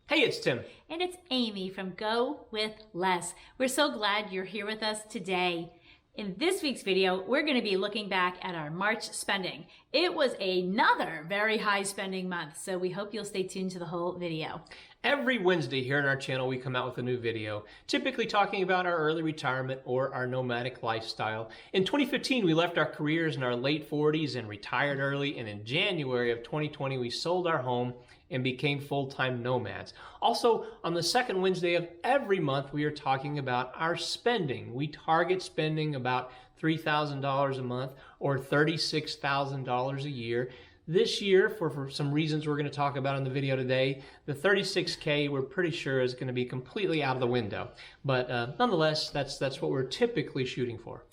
Hey, it's Tim. And it's Amy from Go with Less. We're so glad you're here with us today. In this week's video, we're going to be looking back at our March spending. It was another very high spending month, so we hope you'll stay tuned to the whole video. Every Wednesday here on our channel, we come out with a new video, typically talking about our early retirement or our nomadic lifestyle. In 2015, we left our careers in our late 40s and retired early, and in January of 2020, we sold our home and became full-time nomads. Also, on the second Wednesday of every month, we are talking about our spending. We target spending about $3,000 a month or $36,000 a year. This year, for some reasons we're going to talk about in the video today, the $36K we're pretty sure is going to be completely out of the window. But nonetheless, that's what we're typically shooting for.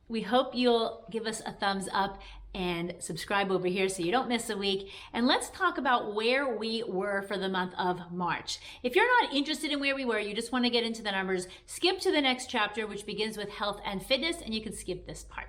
We hope you'll give us a thumbs up and subscribe over here so you don't miss a week. And let's talk about where we were for the month of March. If you're not interested in where we were, you just want to get into the numbers, skip to the next chapter, which begins with health and fitness, and you can skip this part.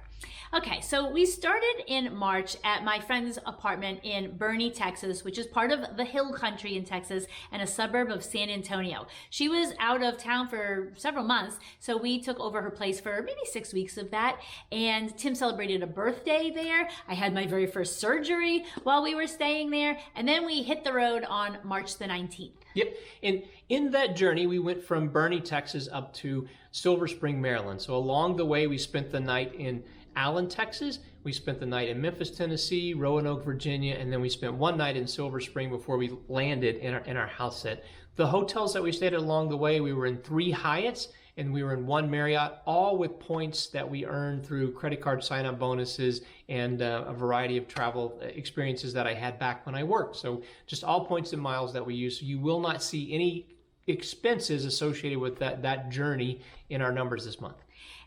Okay, so we started in March at my friend's apartment in Boerne, Texas, which is part of the Hill Country in Texas and a suburb of San Antonio. She was out of town for several months, so we took over her place for maybe 6 weeks of that. And Tim celebrated a birthday there. I had my very first surgery while we were staying there. And then we hit the road on March the 19th. Yep, and in that journey, we went from Boerne, Texas up to Silver Spring, Maryland. So along the way, we spent the night in Allen, Texas. We spent the night in Memphis, Tennessee, Roanoke, Virginia, and then we spent one night in Silver Spring before we landed in our house set. The hotels that we stayed at along the way, we were in 3 Hyatts and we were in 1 Marriott, all with points that we earned through credit card sign-up bonuses and a variety of travel experiences that I had back when I worked. So just all points and miles that we use. So you will not see any expenses associated with that journey in our numbers this month.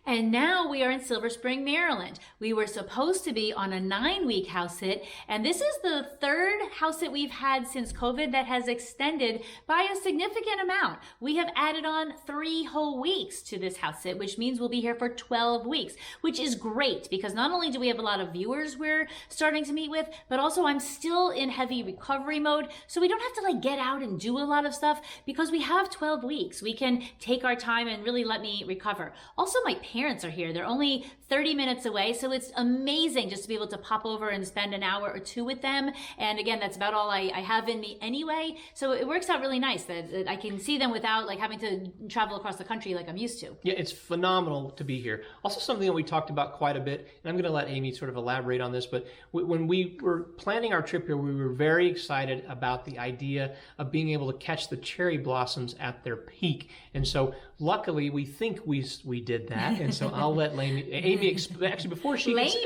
And now we are in Silver Spring, Maryland. We were supposed to be on a 9-week house sit, and this is the 3rd house sit we've had since COVID that has extended by a significant amount. We have added on 3 whole weeks to this house sit, which means we'll be here for 12 weeks, which is great because not only do we have a lot of viewers we're starting to meet with, but also I'm still in heavy recovery mode, so we don't have to get out and do a lot of stuff because we have 12 weeks. We can take our time and really let me recover. Also, my parents are here. They're only 30 minutes away, so it's amazing just to be able to pop over and spend an hour or 2 with them. And again, that's about all I have in me anyway, so it works out really nice that I can see them without having to travel across the country like I'm used to. Yeah, it's phenomenal to be here. Also something that we talked about quite a bit, and I'm going to let Amy sort of elaborate on this, but when we were planning our trip here, we were very excited about the idea of being able to catch the cherry blossoms at their peak. And so luckily, we think we did that. And so I'll let Amy actually before she gets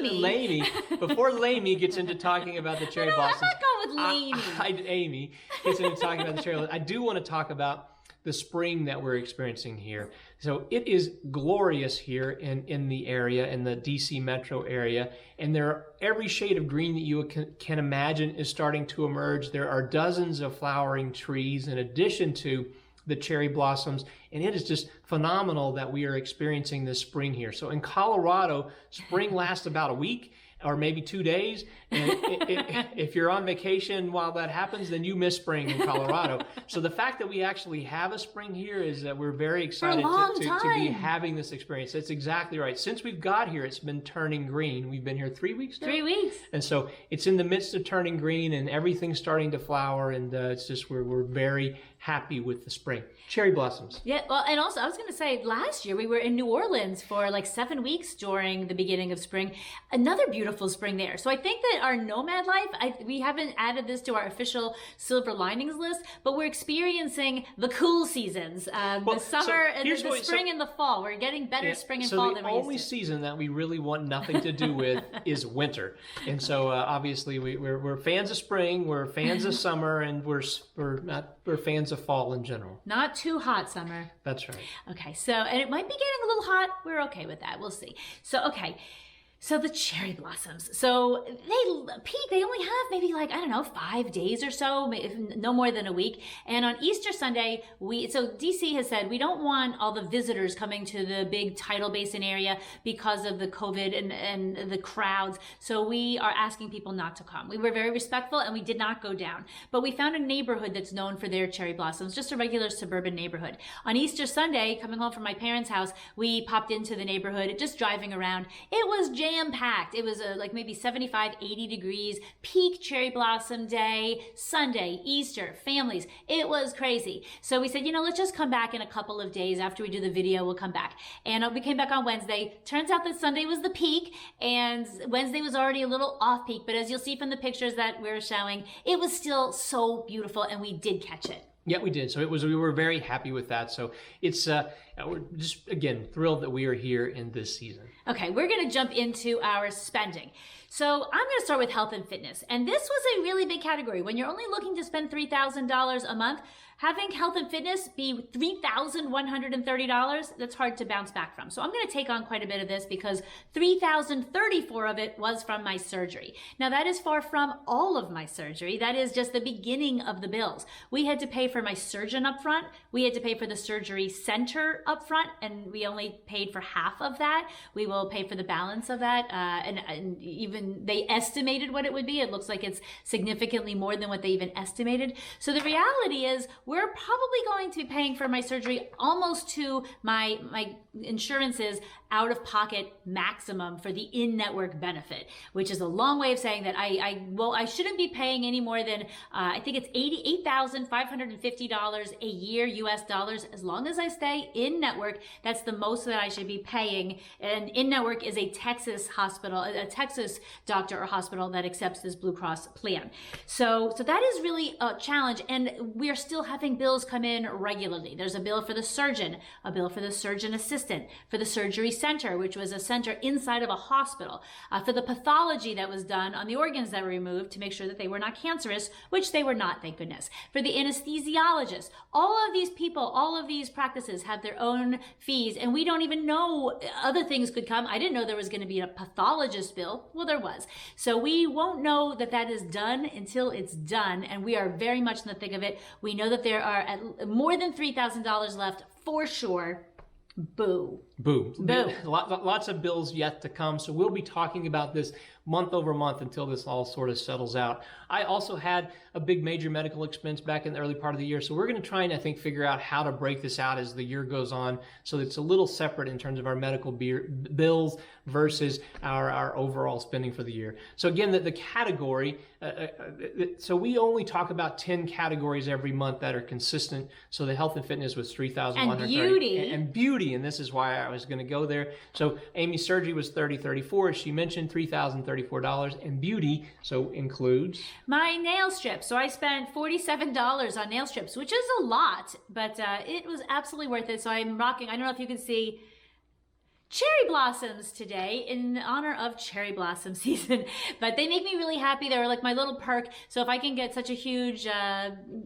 before Lamey gets into talking about the cherry blossoms. Let's go with Lamey. Amy gets into talking about the cherry blossoms. I do want to talk about the spring that we're experiencing here. So it is glorious here in the area, in the DC metro area, and every shade of green that you can imagine is starting to emerge. There are dozens of flowering trees in addition to the cherry blossoms, and it is just phenomenal that we are experiencing this spring here. So in Colorado, spring lasts about a week or maybe 2 days, and if you're on vacation while that happens, then you miss spring in Colorado. So the fact that we actually have a spring here is that we're very excited to be having this experience. That's exactly right. Since we've got here, it's been turning green. We've been here 3 weeks now? 3 weeks. And so it's in the midst of turning green and everything's starting to flower, and it's just we're very happy with the spring. Cherry blossoms. Yeah, well, and also I was going to say, last year we were in New Orleans for 7 weeks during the beginning of spring. Another beautiful spring there. So I think that our nomad life, we haven't added this to our official silver linings list, but we're experiencing the cool seasons, the summer, and the spring and the fall. We're getting better spring and fall than we used to. So the only season that we really want nothing to do with is winter. And so obviously we're fans of spring, we're fans of summer, and we're fans of fall in general. Not too hot summer. That's right. Okay, so, and it might be getting a little hot. We're okay with that. We'll see. So, okay. So the cherry blossoms. So they only have maybe like, I don't know, 5 days or so, no more than a week. And on Easter Sunday, so DC has said we don't want all the visitors coming to the big tidal basin area because of the COVID and the crowds. So we are asking people not to come. We were very respectful and we did not go down. But we found a neighborhood that's known for their cherry blossoms, just a regular suburban neighborhood. On Easter Sunday, coming home from my parents' house, we popped into the neighborhood, just driving around. It was jam-packed. It was like maybe 75, 80 degrees, peak cherry blossom day, Sunday, Easter, families. It was crazy. So we said, let's just come back in a couple of days after we do the video, we'll come back. And we came back on Wednesday. Turns out that Sunday was the peak and Wednesday was already a little off peak, but as you'll see from the pictures that we're showing, it was still so beautiful and we did catch it. Yeah, we did. So we were very happy with that. So it's, we're just, again, thrilled that we are here in this season. Okay, we're going to jump into our spending. So I'm going to start with health and fitness. And this was a really big category. When you're only looking to spend $3,000 a month, having health and fitness be $3,130, that's hard to bounce back from. So I'm going to take on quite a bit of this because $3,034 of it was from my surgery. Now that is far from all of my surgery. That is just the beginning of the bills. We had to pay for my surgeon up front. We had to pay for the surgery center up front, and we only paid for half of that. We will pay for the balance of that. And even they estimated what it would be. It looks like it's significantly more than what they even estimated. So the reality is, we're probably going to be paying for my surgery almost to my insurance's out-of-pocket maximum for the in-network benefit, which is a long way of saying that I shouldn't be paying any more than, I think it's $88,550 a year, US dollars, as long as I stay in-network. That's the most that I should be paying. And in-network is a Texas hospital, a Texas doctor or hospital that accepts this Blue Cross plan. So that is really a challenge, and we're still having bills come in regularly. There's a bill for the surgeon, a bill for the surgeon assistant, for the surgery center, which was a center inside of a hospital, for the pathology that was done on the organs that were removed to make sure that they were not cancerous, which they were not, thank goodness, for the anesthesiologist. All of these people, all of these practices have their own fees, and we don't even know other things could come. I didn't know there was going to be a pathologist bill. Well, there was. So we won't know that that is done until it's done, and we are very much in the thick of it. We know that there are more than $3,000 left for sure. Boo. Boo. Boo. Lots of bills yet to come. So we'll be talking about this month over month until this all sort of settles out. I also had a big major medical expense back in the early part of the year. So we're going to try and, I think, figure out how to break this out as the year goes on so it's a little separate in terms of our medical bills versus our overall spending for the year. So again, the category, so we only talk about 10 categories every month that are consistent. So the health and fitness was $3,130. And beauty. And beauty, and this is why I was going to go there. So Amy's surgery was $30.34, as she mentioned, $3,034, and beauty, so includes my nail strips. So I spent $47 on nail strips, which is a lot, but it was absolutely worth it. So I'm rocking, I don't know if you can see, cherry blossoms today in honor of cherry blossom season, but they make me really happy. They were like my little perk. So if I can get such a huge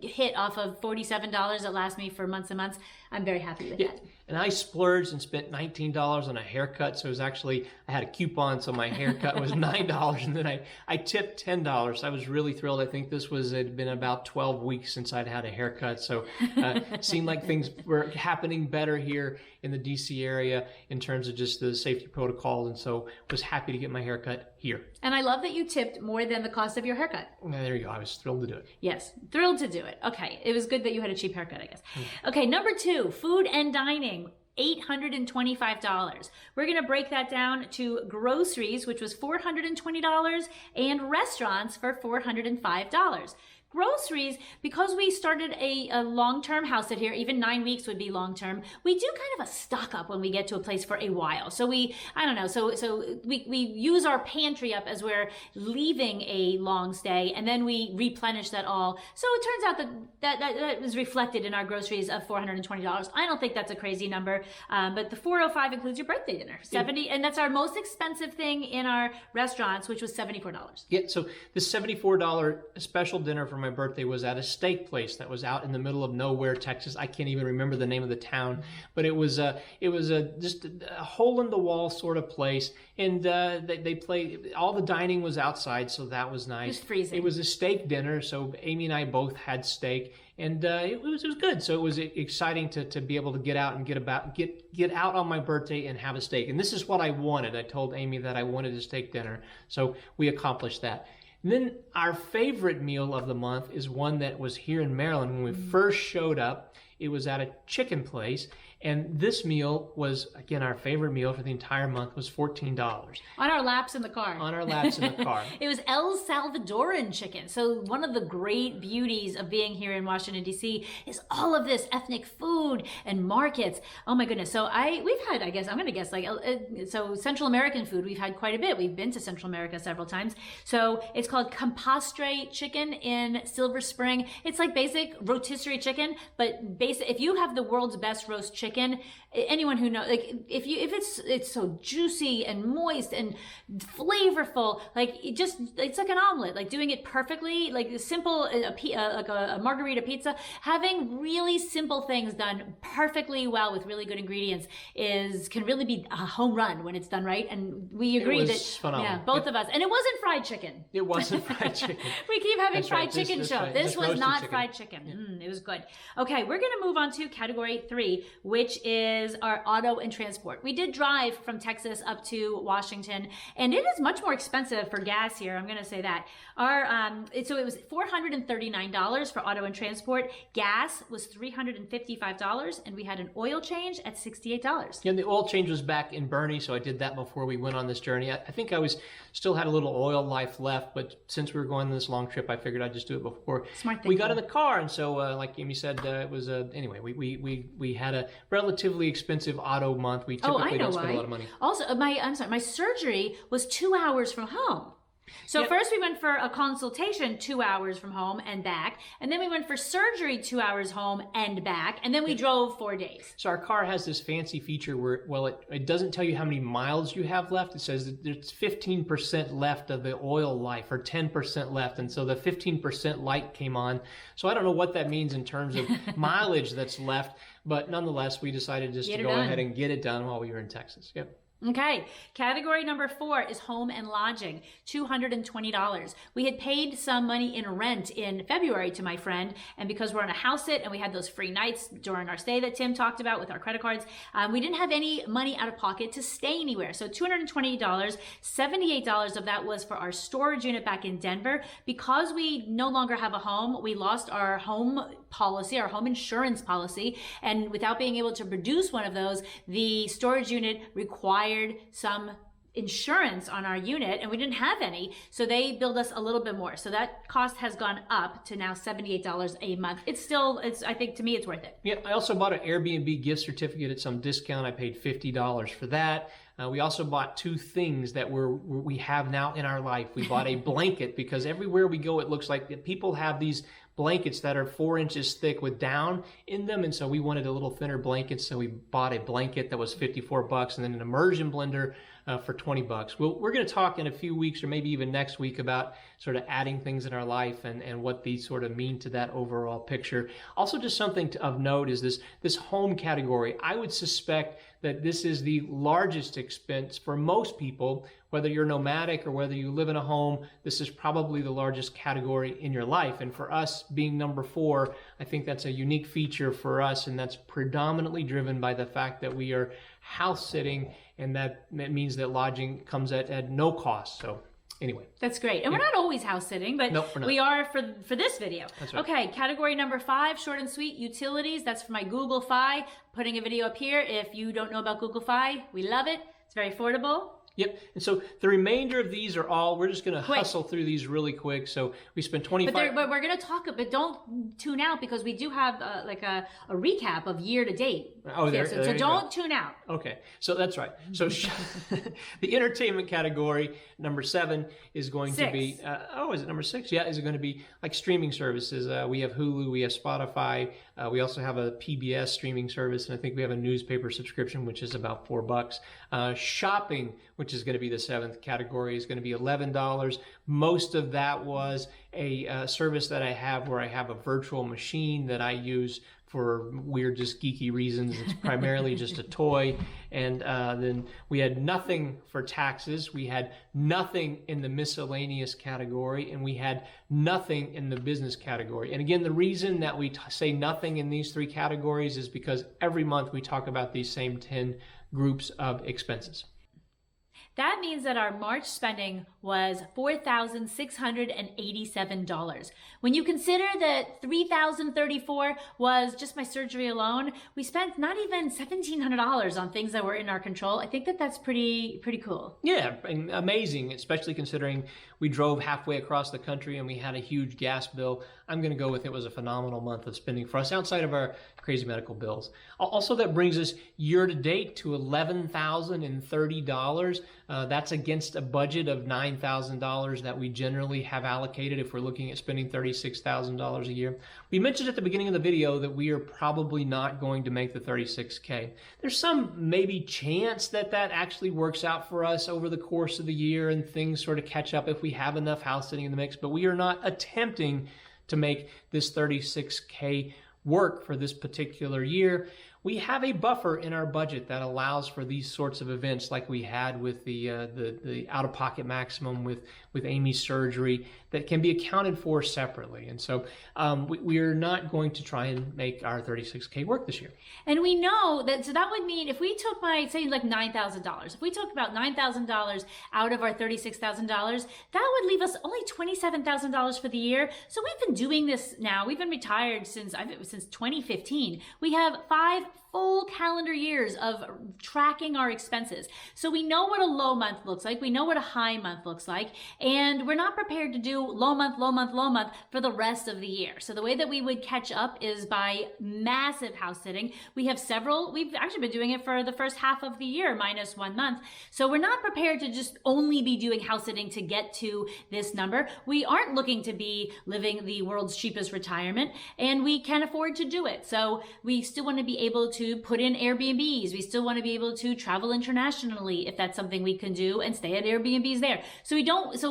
hit off of $47 that lasts me for months and months, I'm very happy with that. And I splurged and spent $19 on a haircut. So it was actually, I had a coupon, so my haircut was $9. And then I tipped $10. So I was really thrilled. I think it had been about 12 weeks since I'd had a haircut. So it seemed like things were happening better here in the DC area in terms of just the safety protocols. And so was happy to get my haircut here. And I love that you tipped more than the cost of your haircut. There you go. I was thrilled to do it. Yes, thrilled to do it. Okay, it was good that you had a cheap haircut, I guess. Okay, number 2, food and dining. $825. We're going to break that down to groceries, which was $420, and restaurants for $405. Groceries, because we started a long-term house sit here, even 9 weeks would be long-term, we do kind of a stock up when we get to a place for a while. So we use our pantry up as we're leaving a long stay, and then we replenish that all. So it turns out that was reflected in our groceries of $420. I don't think that's a crazy number, but the $405 includes your birthday dinner, $70, and that's our most expensive thing in our restaurants, which was $74. Yeah, so the $74 special dinner for my birthday was at a steak place that was out in the middle of nowhere, Texas. I can't even remember the name of the town, but it was just a hole in the wall sort of place. And they played, all the dining was outside, so that was nice. It was freezing. It was a steak dinner, so Amy and I both had steak, and it was good. So it was exciting to be able to get out and get out on my birthday and have a steak. And this is what I wanted. I told Amy that I wanted a steak dinner, so we accomplished that. And then our favorite meal of the month is one that was here in Maryland when we first showed up. It was at a chicken place, and this meal was, again, our favorite meal for the entire month was $14. On our laps in the car. On our laps in the car. It was El Salvadoran chicken. So one of the great beauties of being here in Washington, D.C. is all of this ethnic food and markets. Oh my goodness. So we've had, I guess, I'm going to guess, like, so Central American food, we've had quite a bit. We've been to Central America several times. So it's called Campastre chicken in Silver Spring. It's like basic rotisserie chicken, but basic, if you have the world's best roast chicken, anyone who knows, like, if it's so juicy and moist and flavorful, like it's like an omelet, like doing it perfectly, like simple, like a margarita pizza. Having really simple things done perfectly well with really good ingredients can really be a home run when it's done right. And we agree that phenomenal. Yeah, both of us. And it wasn't fried chicken. It wasn't fried chicken. We keep having That's fried right. chicken This show. right. This Just was roasted not chicken. fried chicken. It was good. Okay, we're going to move on to category 3, which is our auto and transport. We did drive from Texas up to Washington, and it is much more expensive for gas here. I'm going to say that. So it was $439 for auto and transport. Gas was $355, and we had an oil change at $68. Yeah, the oil change was back in Bernie, so I did that before we went on this journey. I think I still had a little oil life left, but since we were going on this long trip, I figured I'd just do it before Smart thing. we got in the car. And so, like Amy said, it was anyway. We had a relatively expensive auto month. We typically don't spend a lot of money. Also, my surgery was 2 hours from home. So first we went for a consultation 2 hours from home and back, and then we went for surgery 2 hours home and back, and then we drove 4 days. So our car has this fancy feature where, well, it doesn't tell you how many miles you have left. It says that there's 15% left of the oil life, or 10% left, and so the 15% light came on. So I don't know what that means in terms of mileage that's left, but nonetheless, we decided just to go ahead and get it done while we were in Texas. Yep. Okay, category number 4 is home and lodging, $220. We had paid some money in rent in February to my friend, and because we're on a house sit and we had those free nights during our stay that Tim talked about with our credit cards, we didn't have any money out of pocket to stay anywhere. So $220, $78 of that was for our storage unit back in Denver. Because we no longer have a home, we lost our home policy, our home insurance policy, and without being able to produce one of those, the storage unit required some insurance on our unit, and we didn't have any, so they billed us a little bit more. So that cost has gone up to now $78 a month. I think to me it's worth it. Yeah, I also bought an Airbnb gift certificate at some discount. I paid $50 for that. We also bought 2 things that we have now in our life. We bought a blanket because everywhere we go, it looks like people have these blankets that are 4 inches thick with down in them, and so we wanted a little thinner blanket, so we bought a blanket that was $54, and then an immersion blender for $20. We're going to talk in a few weeks or maybe even next week about sort of adding things in our life and what these sort of mean to that overall picture. Also, just something of note is this home category. I would suspect that this is the largest expense for most people, whether you're nomadic or whether you live in a home. This is probably the largest category in your life. And for us being number 4, I think that's a unique feature for us, and that's predominantly driven by the fact that we are house sitting, and that means that lodging comes at no cost. So anyway. That's great. And we're not always house sitting, but Nope, we're not. we are for this video. That's right. Okay, category number 5, short and sweet, utilities. That's for my Google Fi. Putting a video up here. If you don't know about Google Fi, we love it. It's very affordable. Yep. And so the remainder of these are all, we're just going to hustle through these really quick. So we spent 25. But we're going to talk, but don't tune out because we do have like a recap of year to date. Oh, there so don't tune out. Okay. So that's right. So the entertainment category, number 7, is going to be, is it number 6? Yeah. Is it going to be like streaming services? We have Hulu, we have Spotify. We also have a PBS streaming service, and I think we have a newspaper subscription, which is about $4. Shopping, which which is going to be the 7th category, is going to be $11. Most of that was a service that I have where I have a virtual machine that I use for weird, just geeky reasons. It's primarily just a toy. And then we had nothing for taxes. We had nothing in the miscellaneous category, and we had nothing in the business category. And again, the reason that we say nothing in these 3 categories is because every month we talk about these same 10 groups of expenses. That means that our March spending was $4,687. When you consider that $3,034 was just my surgery alone, we spent not even $1,700 on things that were in our control. I think that that's pretty cool. Yeah, amazing, especially considering we drove halfway across the country and we had a huge gas bill. I'm going to go with it was a phenomenal month of spending for us outside of our crazy medical bills. Also, that brings us year to date to $11,030. That's against a budget of $9,000 that we generally have allocated if we're looking at spending $36,000 a year. We mentioned at the beginning of the video that we are probably not going to make the 36K. There's some maybe chance that that actually works out for us over the course of the year and things sort of catch up if we have enough house sitting in the mix, but we are not attempting to make this 36K work for this particular year. We have a buffer in our budget that allows for these sorts of events like we had with the out-of-pocket maximum with Amy's surgery that can be accounted for separately. And so we are not going to try and make our 36K work this year. And we know that, so that would mean if we took say like $9,000, if we took about $9,000 out of our $36,000, that would leave us only $27,000 for the year. So we've been doing this now. We've been retired since 2015. We have 5 full calendar years of tracking our expenses. So we know what a low month looks like. We know what a high month looks like. And we're not prepared to do low month, low month, low month for the rest of the year. So the way that we would catch up is by massive house sitting. We've actually been doing it for the first half of the year, minus 1 month. So we're not prepared to just only be doing house sitting to get to this number. We aren't looking to be living the world's cheapest retirement, and we can afford to do it. So we still want to be able to put in Airbnbs. We still want to be able to travel internationally if that's something we can do and stay at Airbnbs there. So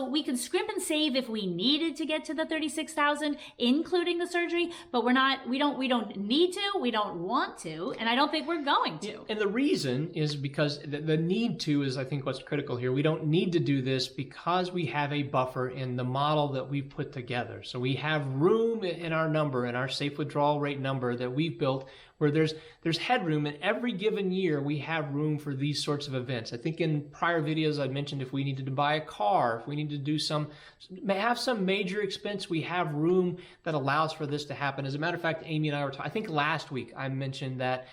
we can scrimp and save if we needed to get to the 36,000, including the surgery, but we don't need to, we don't want to, and I don't think we're going to. Yeah, and the reason is because the need to is I think what's critical here. We don't need to do this because we have a buffer in the model that we've put together. So we have room in our number, in our safe withdrawal rate number that we've built, where there's headroom in every given year. We have room for these sorts of events. I think in prior videos I mentioned if we needed to buy a car, if we need to do some major expense, we have room that allows for this to happen. As a matter of fact, Amy and I were talking, I think last week I mentioned that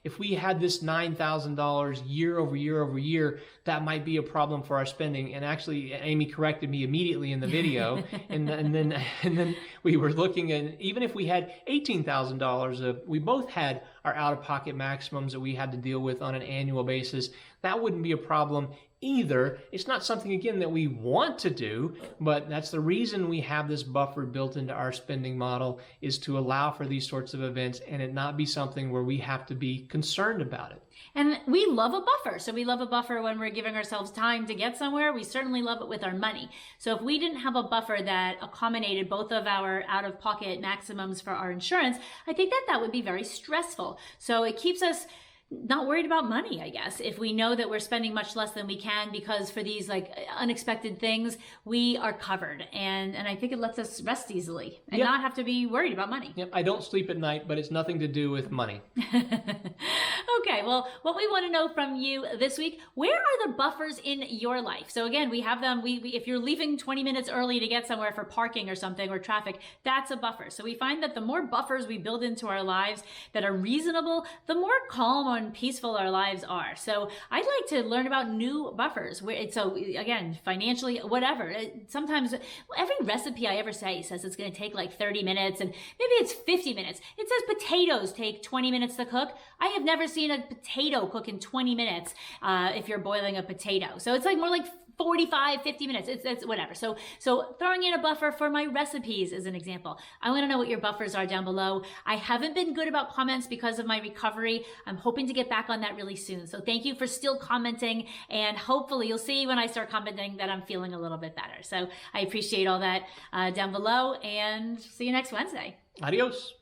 if we had this $9,000 year over year over year, that might be a problem for our spending. And actually, Amy corrected me immediately in the video. and then we were looking at, even if we had $18,000, we both had our out-of-pocket maximums that we had to deal with on an annual basis, that wouldn't be a problem either. It's not something, again, that we want to do, but that's the reason we have this buffer built into our spending model, is to allow for these sorts of events and it not be something where we have to be concerned about it. And we love a buffer. So we love a buffer when we're giving ourselves time to get somewhere. We certainly love it with our money. So if we didn't have a buffer that accommodated both of our out-of-pocket maximums for our insurance, I think that would be very stressful. So it keeps us not worried about money, I guess, if we know that we're spending much less than we can, because for these like unexpected things, we are covered. And I think it lets us rest easily and not have to be worried about money. Yep. I don't sleep at night, but it's nothing to do with money. Okay, well, what we want to know from you this week, where are the buffers in your life? So again, we have them. If you're leaving 20 minutes early to get somewhere for parking or something or traffic, that's a buffer. So we find that the more buffers we build into our lives that are reasonable, the more calm and peaceful our lives are. So I'd like to learn about new buffers. So again, financially, whatever. Sometimes every recipe I ever say says it's going to take like 30 minutes and maybe it's 50 minutes. It says potatoes take 20 minutes to cook. I have never seen a potato cook in 20 minutes if you're boiling a potato. So it's like more like 45, 50 minutes. It's whatever. So throwing in a buffer for my recipes is an example. I want to know what your buffers are down below. I haven't been good about comments because of my recovery. I'm hoping to get back on that really soon. So thank you for still commenting, and hopefully you'll see when I start commenting that I'm feeling a little bit better. So I appreciate all that down below, and see you next Wednesday. Adios.